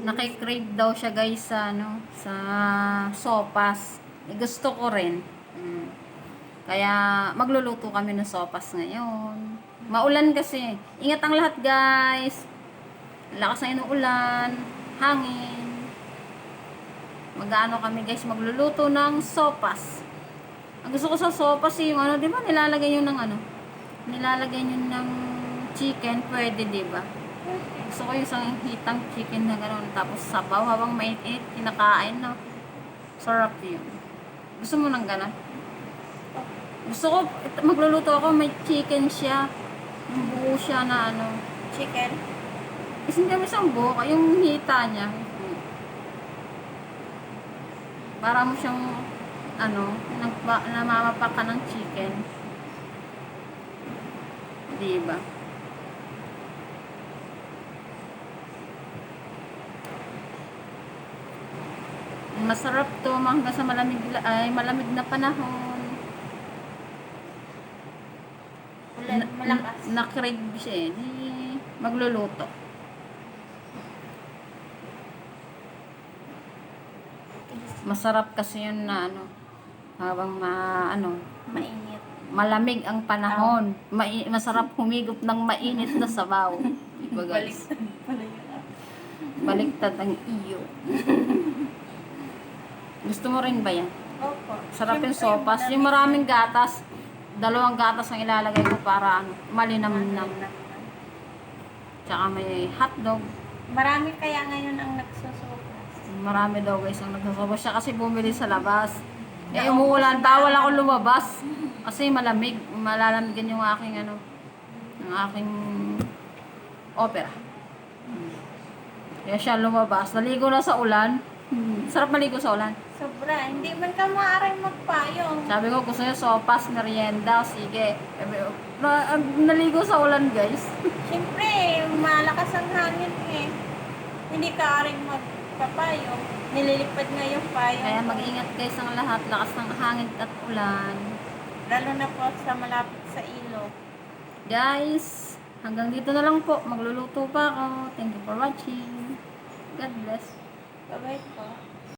Nakikrave daw siya guys sa ano, sa sopas. Gusto ko rin. Kaya magluluto kami ng sopas ngayon. Maulan kasi. Ingat ang lahat guys. Lakas na yung ulan, hangin. Mag-ano kami guys, magluluto ng sopas. Ang gusto ko sa sopas yung ano, 'di ba? Nilalagay yun ng ano? Nilalagay yun ng chicken, pwede 'di ba? Gusto ko yung isang hitang chicken na gano'n. Tapos sabaw habang mainit, kinakain na. Sarap yun. Gusto mo ng gano'n? Gusto ko, magluluto ako, may chicken siya. Yung buo siya na ano. Chicken? Kasi hindi kami isang buo, yung hita niya. Para mo siyang, ano, namamapak ka ng chicken. Diba? Masarap to hanggang sa malamig na panahon. Malakas. Na-crave siya eh. Di magluluto. Masarap kasi yun na ano, habang Mainit. malamig ang panahon. Masarap humigop ng mainit na sabaw. Diba guys? Baliktad ang iyo. Gusto mo rin ba yan? Opo. Sarap yung Siyempre, sopas. malamig Yung maraming gatas, 2 gatas ang ilalagay ko para ano, malinamnam. Tsaka may hotdog. Marami kaya ngayon ang nagsusupas. Marami daw guys ang nagsasobas siya kasi bumili sa labas. Eh umuulan, bawal ako lumabas. Kasi malamig, malalamigin yung aking ano, yung aking opera. Kaya siya lumabas. Naligo na sa ulan. Sarap maligo sa ulan. Sobra. Hindi man ka maaaring magpayong. Sabi ko, gusto niya sopas, merienda, sige. Naligo sa ulan guys. Siyempre, malakas ang hangin eh. Hindi ka aaring magpapayong. Nililipad na yung payong. Kaya mag-ingat guys ang lahat. Lakas ng hangin at ulan. Lalo na po sa malapit sa ilog. Guys, hanggang dito na lang po. Magluluto pa ako. Thank you for watching. God bless. Bye-bye po.